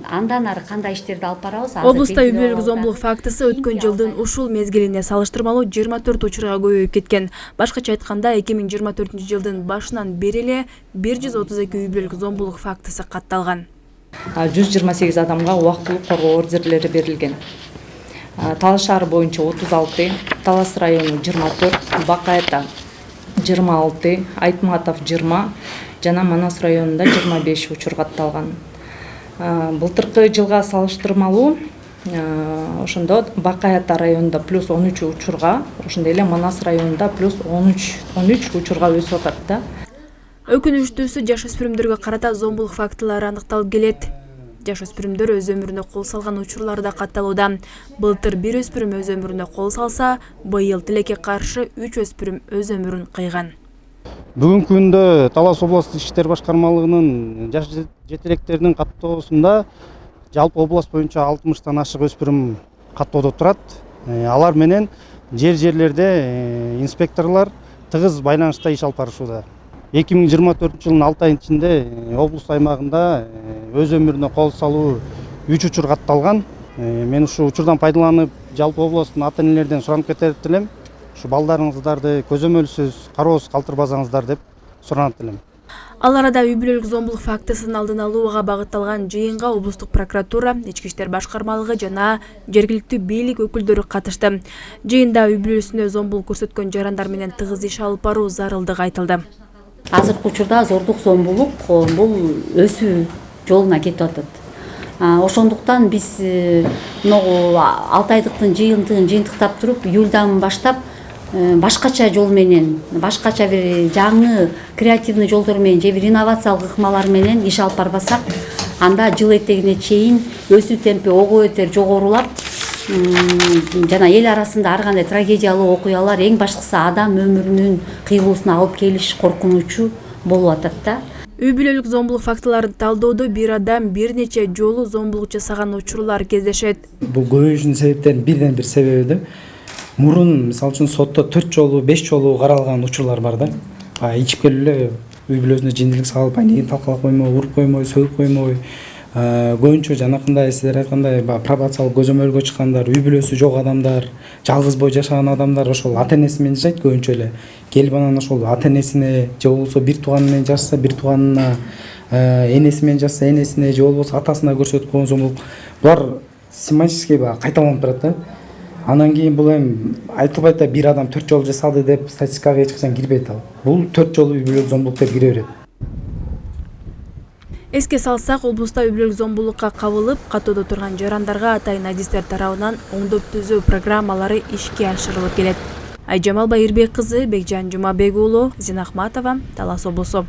Андан ары кандай иштерди алып барабыз? Облуста үй бүлөлүк зомбулук фактысы өткөн жылдын ушул мезгилине салыштырмалуу 24 учурга көбөйүп кеткен. Башкача айтканда 2024 жылдын башынан бери эле 132 үй бүлөлүк зомбулук фактысы катталган. 128 адамга убактылык коргоо ордерлери берилген. Талас шаары боюнча 36, Талас району 24, Бакайта 26, Айтматов 20 жана Манас районунда 25 учур катталган. Былтыркы жылга салыштырмалуу ошондо Бакайта районунда плюс 13 учурга, ошондой эле Манас районунда плюс 13 учурга өсүп атат да. Өкүнүчтүүсү жаш-өспүрүмдөргө карата зомбулук фактылары аныкталып келет. Жаш-өспүрүмдөр өз өмүрүнө кол салган учурлар да катталууда. Былтыр бир өспүрүм өз өмүрүнө кол салса, быйыл тилекке каршы 3 өспүрүм өз өмүрүн кыйган. Бүгүнкү күндө Талас областык иштер башкармалыгынын жаш жетелектеринин каттоосунда жалпы область боюнча 60тан ашык өспүрүм каттоодо турат. Алар менен жерлерде инспекторлор тыгыз байланышта иш алып барышууда. 2024 жылдын 6 айынын ичинде облус аймагында өз өмүрүнө кол салуу 3 учур катталган. Мен ушу учурдан пайдаланып жалпы областтын ата энелерден суранып кетет элем. Ушу балдарыңыздарды көзөмөлсүз кароосуз калтырбасаңыздар деп суранат элем. Ал арада үй бүлөлүк зомбулук фактысын алдын алууга багытталган жыйынга облустук прокуратура, ички иштер башкармалыгы жана жергиликтүү бийлик өкүлдөрү катышты. Жыйында үй бүлөсүнө зомбулук көрсөткөн жарандар менен тыгыз иш алып баруу зарылдыгы айтылды. Азыркы учурда зордук зомбулук бул өсүү жолуна кетип атат. Ошондуктан биз 6 айдыктын жыйынтыгын жыйынтыктап туруп, июлдан баштап башкача жол менен, башкача бир жаңы креативный жолдор менен же бир инновациялык ыкмалар менен иш алып барбасак, анда жыл этегине чейин өсүү темпи ого бетер жогорулап, жана эл арасында ар кандай трагедиялуу окуялар, эң башкысы адам өмүрүнүн кыйылуусуна алып келиш коркунучу болуп атат да. Үй бүлөлүк зомбулук фактыларын талдоодо бир адам бир нече жолу зомбулук жасаган учурлар кездешет. Бул көбөйүшүнүн себептеринин бирден бир себеби да. Мурун мисалы үчүн сотто 4 жолу, 5 жолу каралган учурлар бар да. Ичип келип эле үй бүлөсүнө жиндилик салып, айнегин талкалап коймой, уруп коймой, сөгүп коймой, көбүнчө жанакындай сиздер айткандай пробациялык көзөмөлгө чыккандар, үй бүлөсү жок адамдар, жалгыз бой жашаган адамдар ошол ата энеси менен жашайт көбүнчө эле. Келип анан ошол ата энесине же болбосо бир тууганы менен жашаса, бир тууганына, энеси менен жашса, энесине же болбосо атасына көрсөтүп койгон зомбулук. Булар систематически кайталанып турат да. Анан кийин бул эми айтылбайт да, бир адам 4 жолу жасалды деп статистикага эч качан кирбейт ал. Бул 4 жолу үй бүлөлүк зомбулук деп кире берет. Эске салсак, облуста үй бүлөлүк зомбулукка кабылып, каттоодо турган жарандарга атайын адистер тарабынан оңдоп түзөө программалары ишке ашырылып келет. Айжамал Байырбек кызы, Бекжан Жумабек уулу, Зина Ахматова, Талас облусу.